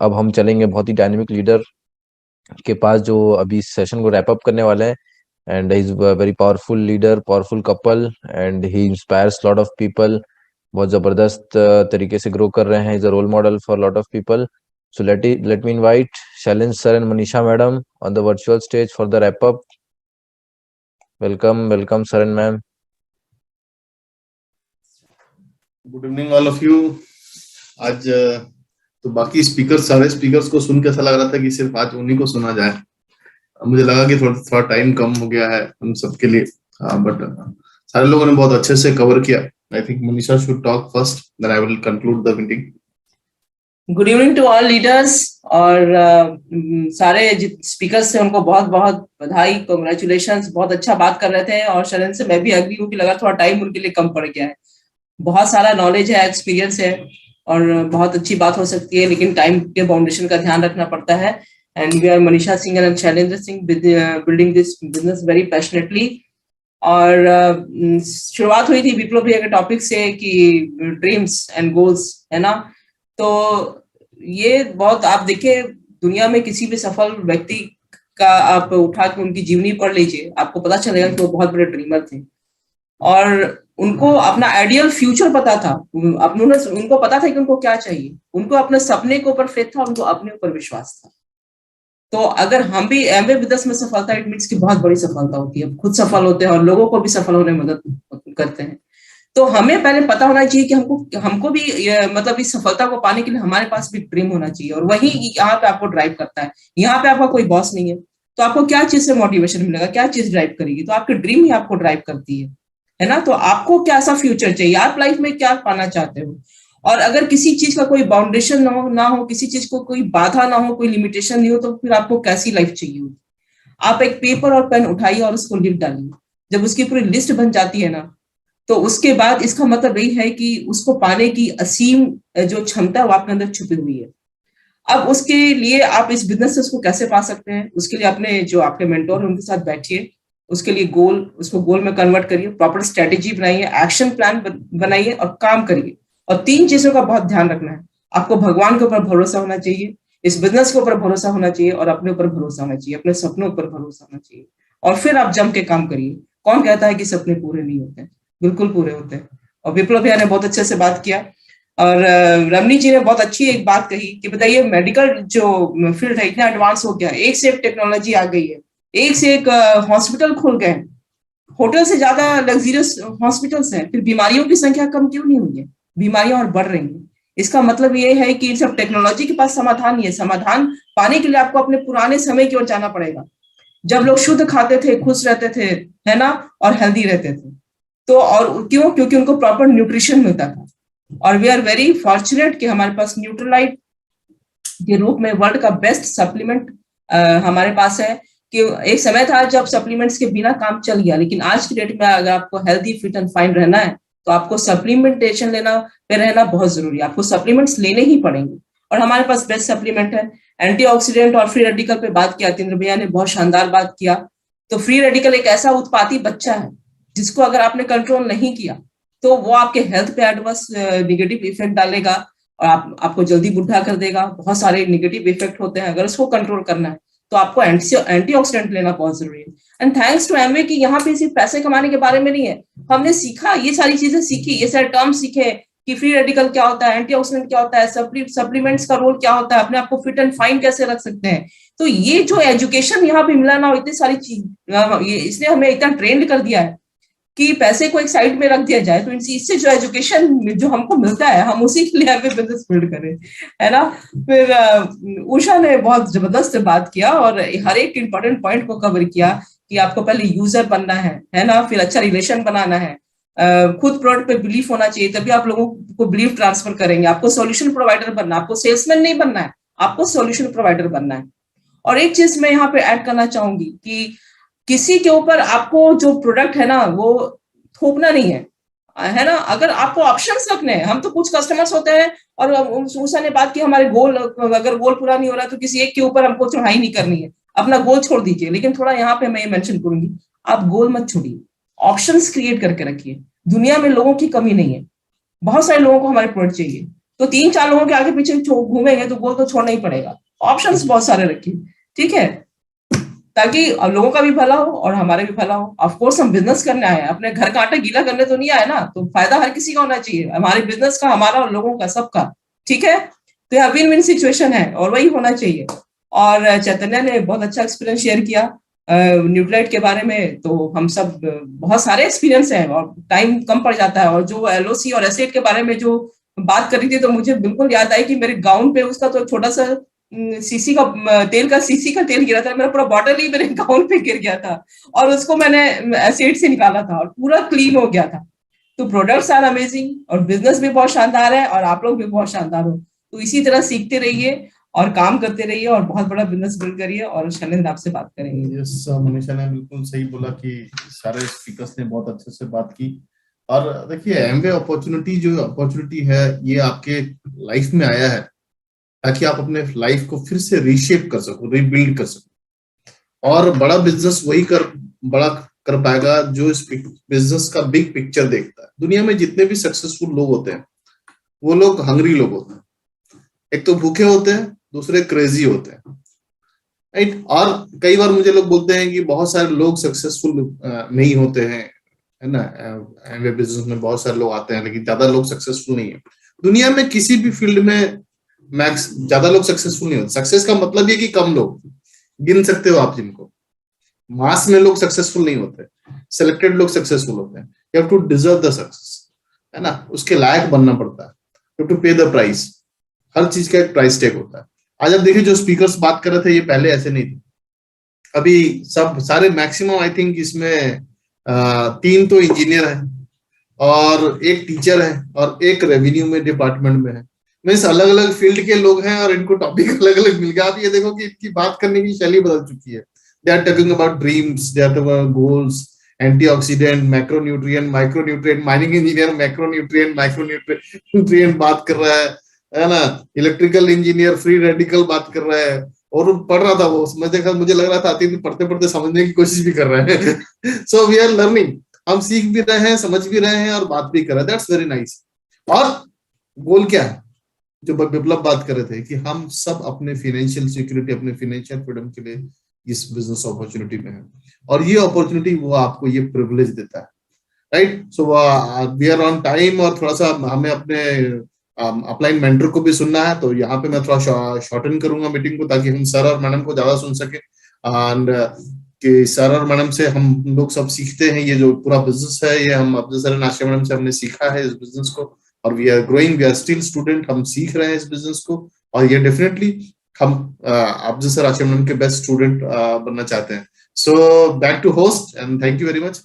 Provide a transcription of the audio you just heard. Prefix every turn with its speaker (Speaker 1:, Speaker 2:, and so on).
Speaker 1: अब हम चलेंगे बहुत ही डायनेमिक लीडर के पास, जो अभी इस सेशन को रैप अप करने वाले हैं। And he is very powerful leader, powerful couple, and he inspires lot of people. बहुत जबरदस्त तरीके से ग्रो कर रहे हैं। Is a role model for lot of people. So let me invite Shailendra sir and Manisha madam on the virtual stage for the wrap up. Welcome sir and ma'am.
Speaker 2: Good evening all of you. आज तो बाकी सारे speakers को सुन के ऐसा लग रहा था कि सिर्फ आज उन्हीं को सुना जाए। मुझे लगा कि थोड़ा टाइम कम हो गया है हम सबके लिए, बट सारे लोगों ने बहुत अच्छे से कवर किया। I think Manisha should talk first, then I will conclude the meeting.
Speaker 3: Good evening to all leaders, और सारे स्पीकर्स थे उनको बहुत बहुत बधाई, कांग्रेचुलेशंस। बहुत अच्छा बात कर रहे थे, और शरण से मैं भी एग्री हूँ कि लगा थोड़ा टाइम उनके लिए कम पड़ गया है। बहुत सारा नॉलेज है, एक्सपीरियंस है, और बहुत अच्छी बात हो सकती है, लेकिन टाइम के बाउंडेशन का ध्यान रखना पड़ता है। And we are Manisha Singh and Shailendra Singh building this business very passionately. और शुरुआत हुई थी विप्लव भैया के टॉपिक से कि ड्रीम्स एंड गोल्स, है ना। तो ये बहुत, आप देखिए दुनिया में किसी भी सफल व्यक्ति का आप उठा के उनकी जीवनी पढ़ लीजिए, आपको पता चलेगा कि वो बहुत बड़े ड्रीमर थे, और उनको अपना आइडियल फ्यूचर पता था। उनको पता था कि उनको क्या चाहिए, उनको अपने सपने के ऊपर फेथ था, उनको अपने ऊपर विश्वास था। तो अगर हम भी एमवे बिजनेस में सफलता, इट मीन्स की बहुत बड़ी सफलता होती है। खुद सफल होते हैं और लोगों को भी सफल होने में मदद करते हैं। तो हमें पहले पता होना चाहिए कि हमको भी मतलब इस सफलता को पाने के लिए हमारे पास भी ड्रीम होना चाहिए, और वही यहाँ पे आपको ड्राइव करता है। यहाँ पे आपका कोई बॉस नहीं है, तो आपको क्या चीज से मोटिवेशन मिलेगा, क्या चीज ड्राइव करेगी? तो आपकी ड्रीम ही आपको ड्राइव करती है ना। तो आपको कैसा फ्यूचर चाहिए, आप लाइफ में क्या पाना चाहते हो? और अगर किसी चीज का कोई बाउंडेशन ना हो, किसी चीज को कोई बाधा ना हो, कोई लिमिटेशन नहीं हो, तो फिर आपको कैसी लाइफ चाहिए होगी? आप एक पेपर और पेन उठाइए और उसको लिख डालिए। जब उसकी पूरी लिस्ट बन जाती है ना, तो उसके बाद इसका मतलब यही है कि उसको पाने की असीम जो क्षमता वो आपके अंदर छुपी हुई है। अब उसके लिए आप इस बिजनेस से उसको कैसे पा सकते हैं? उसके लिए अपने जो आपके मेंटोर हैं उनके साथ बैठिए, उसके लिए उसको गोल में कन्वर्ट करिए, प्रॉपर स्ट्रेटेजी बनाइए, एक्शन प्लान बनाइए और काम करिए। और 3 चीजों का बहुत ध्यान रखना है। आपको भगवान के ऊपर भरोसा होना चाहिए, इस बिजनेस के ऊपर भरोसा होना चाहिए, और अपने ऊपर भरोसा होना चाहिए, अपने सपनों पर भरोसा होना चाहिए। और फिर आप जम के काम करिए। कौन कहता है कि सपने पूरे नहीं होते? बिल्कुल पूरे होते हैं। और विप्लव भैया ने बहुत अच्छे से बात किया, और रमनी जी ने बहुत अच्छी एक बात कही कि बताइए मेडिकल जो फील्ड है इतना एडवांस हो गया, एक से एक टेक्नोलॉजी आ गई है, एक से एक हॉस्पिटल खुल गए, होटल से ज्यादा लग्जरियस हॉस्पिटल्स हैं, फिर बीमारियों की संख्या कम क्यों नहीं हुई है? बीमारियां और बढ़ रही हैं। इसका मतलब ये है कि सब टेक्नोलॉजी के पास समाधान नहीं है। समाधान पाने के लिए आपको अपने पुराने समय की ओर जाना पड़ेगा, जब लोग शुद्ध खाते थे, खुश रहते थे, है ना, और हेल्दी रहते थे। तो और क्यों? क्योंकि उनको प्रॉपर न्यूट्रिशन मिलता था। और वी आर वेरी फॉर्चुनेट कि हमारे पास न्यूट्रोलाइट के रूप में वर्ल्ड का बेस्ट सप्लीमेंट हमारे पास है। कि एक समय था जब सप्लीमेंट्स के बिना काम चल गया, लेकिन आज की डेट में अगर आपको हेल्दी, फिट एंड फाइन रहना है, तो आपको सप्लीमेंटेशन लेना पे रहना बहुत जरूरी है। आपको सप्लीमेंट्स लेने ही पड़ेंगे, और हमारे पास बेस्ट सप्लीमेंट है। एंटीऑक्सीडेंट और फ्री रेडिकल पे बात किया तिंद्र भैया ने, बहुत शानदार बात किया। तो फ्री रेडिकल एक ऐसा उत्पाती बच्चा है जिसको अगर आपने कंट्रोल नहीं किया, तो वो आपके हेल्थ पे एडवर्स निगेटिव इफेक्ट डालेगा, और आपको जल्दी बुढ़ा कर देगा। बहुत सारे निगेटिव इफेक्ट होते हैं। अगर उसको कंट्रोल करना है तो आपको एंटीऑक्सीडेंट लेना बहुत जरूरी है। एंड थैंक्स टू एमवे कि यहाँ पे सिर्फ पैसे कमाने के बारे में नहीं है, हमने सीखा, ये सारी चीजें सीखी, ये सारे टर्म सीखे कि फ्री रेडिकल क्या होता है, एंटीऑक्सीडेंट क्या होता है, सप्लीमेंट्स का रोल क्या होता है, अपने आप को फिट एंड फाइन कैसे रख सकते हैं। तो ये जो एजुकेशन यहाँ पे मिला ना, इतनी सारी चीज इसने हमें इतना ट्रेंड कर दिया है कि पैसे को एक साइड में रख दिया जाए, तो इससे जो एजुकेशन जो हमको मिलता है, हम उसी के लिए हमें बिजनेस बिल्ड करें, है ना। फिर उषा ने बहुत जबरदस्त बात किया और हर एक इंपॉर्टेंट पॉइंट को कवर किया कि आपको पहले यूजर बनना है ना, फिर अच्छा रिलेशन बनाना है, खुद प्रोडक्ट पे बिलीफ होना चाहिए, तभी आप लोगों को बिलीफ ट्रांसफर करेंगे। आपको सॉल्यूशन प्रोवाइडर बनना, आपको सेल्समैन नहीं बनना है, आपको सॉल्यूशन प्रोवाइडर बनना है। और एक चीज मैं यहाँ पे ऐड करना चाहूंगी कि किसी के ऊपर आपको जो प्रोडक्ट है ना वो थोपना नहीं है ना। अगर आपको ऑप्शंस रखने हैं, हम तो कुछ कस्टमर्स होते हैं, और उषा ने बात की हमारे गोल, अगर गोल पूरा नहीं हो रहा तो किसी एक के ऊपर हमको चढ़ाई नहीं करनी है, अपना गोल छोड़ दीजिए। लेकिन थोड़ा यहाँ पे मैं ये मेंशन करूंगी, आप गोल मत छोड़िए, ऑप्शंस क्रिएट करके रखिए। दुनिया में लोगों की कमी नहीं है, बहुत सारे लोगों को हमारे प्रोडक्ट चाहिए, तो 3-4 लोगों के आगे पीछे घूमेंगे तो गोल तो छोड़ना ही पड़ेगा। ऑप्शंस बहुत सारे रखिए, ठीक है, ताकि लोगों का भी भला हो और हमारे भी भला हो। ऑफ कोर्स हम बिजनेस करने आए हैं, अपने घर का आटा गीला करने तो नहीं आए ना, तो फायदा हर किसी का होना चाहिए, हमारे बिजनेस का, हमारा और लोगों का, सबका, ठीक है। तो यह विन विन सिचुएशन है और वही होना चाहिए। और चैतन्य ने बहुत अच्छा एक्सपीरियंस शेयर किया न्यूट्राइट के बारे में। तो हम सब बहुत सारे एक्सपीरियंस हैं और टाइम कम पड़ जाता है। और जो एलओसी और एसेट के बारे में जो बात करी थी, तो मुझे बिल्कुल याद आई कि मेरे गाउन पे उसका तो छोटा सा सीसी का तेल गिरा था, मेरा पूरा बॉटल ही मेरे गाउन पे गिर गया था और उसको मैंने एसिड से निकाला था और पूरा क्लीन हो गया था। तो प्रोडक्ट्स आर अमेजिंग और बिजनेस भी बहुत शानदार है और आप लोग भी बहुत शानदार हो। तो इसी तरह सीखते रहिए और काम करते रहिए और बहुत बड़ा बिजनेस बिल्ड करिए। और शैलेंद्र आपसे बात करेंगे।
Speaker 2: यस, मनीषा ने बिल्कुल सही बोला कि सारे स्पीकर्स ने बहुत अच्छे से बात की। और देखिए, एमवे अपॉर्चुनिटी है, ये आपके लाइफ में आया है ताकि आप अपने लाइफ को फिर से रीशेप कर सको, रीबिल्ड कर सको। और बड़ा बिजनेस वही बड़ा कर पाएगा जो इस बिजनेस का बिग पिक्चर देखता है। दुनिया में जितने भी सक्सेसफुल लोग होते हैं वो लोग हंग्री लोग होते हैं। एक तो भूखे होते हैं, दूसरे क्रेजी होते हैं, राइट। और कई बार मुझे लोग बोलते हैं कि बहुत सारे लोग सक्सेसफुल नहीं होते हैं, है ना। एमवे बिजनेस में बहुत सारे लोग आते हैं लेकिन ज्यादा लोग सक्सेसफुल नहीं है। दुनिया में किसी भी फील्ड में मैक्स ज्यादा लोग सक्सेसफुल नहीं होते। सक्सेस का मतलब ये कि कम लोग, गिन सकते हो आप जिनको। मास में लोग सक्सेसफुल नहीं होते, सिलेक्टेड लोग सक्सेसफुल होते हैं। You have to deserve the success, है ना, उसके लायक बनना पड़ता है। You have to pay the price. हर चीज का एक प्राइस टैग होता है। आज आप देखिए, जो स्पीकर्स बात कर रहे थे ये पहले ऐसे नहीं थे। अभी सब सारे मैक्सिमम आई थिंक इसमें 3 तो इंजीनियर है और एक टीचर है और एक रेवेन्यू में डिपार्टमेंट में है। मीन्स अलग अलग फील्ड के लोग हैं और इनको टॉपिक अलग अलग मिल गया। आप ये देखो कि इनकी बात करने की शैली बदल चुकी है। They are talking about dreams, they are talking about goals, antioxidant, macronutrient, micronutrient, mining engineer micronutrient बात कर रहा है ना। इलेक्ट्रिकल इंजीनियर फ्री रेडिकल बात कर रहा है। और पढ़ रहा था वो, मुझे लग रहा था पढ़ते पढ़ते समझने की कोशिश भी कर रहे हैं। सो वी आर लर्निंग, हम सीख भी रहे हैं, समझ भी रहे हैं और बात भी कर रहे हैं। That's very nice. और गोल क्या है जो विप्लव बात कर रहे थे कि हम सब अपने फाइनेंशियल सिक्योरिटी, अपने फाइनेंशियल फ्रीडम के लिए इस बिजनेस अपॉर्चुनिटी में है। और ये अपॉर्चुनिटी वो आपको ये प्रिविलेज देता है, right. So we are on time और थोड़ा सा हमें अपने अपलाइन मेंटर को भी सुनना है। तो यहाँ पे मैं थोड़ा शॉर्टन करूंगा मीटिंग को ताकि हम सर और मैडम को ज्यादा सुन सके। एंड कि सर और मैडम से हम लोग सब सीखते हैं। ये जो पूरा बिजनेस है ये हम अफजल सर और आशिया मैडम से हमने सीखा है इस बिजनेस को। और we are growing, we are still student, हम सीख रहे हैं इस बिजनेस को। और ये डेफिनेटली हम अफजल सर, आशिया मैडम के बेस्ट स्टूडेंट बनना चाहते हैं। So back to host and thank you very much.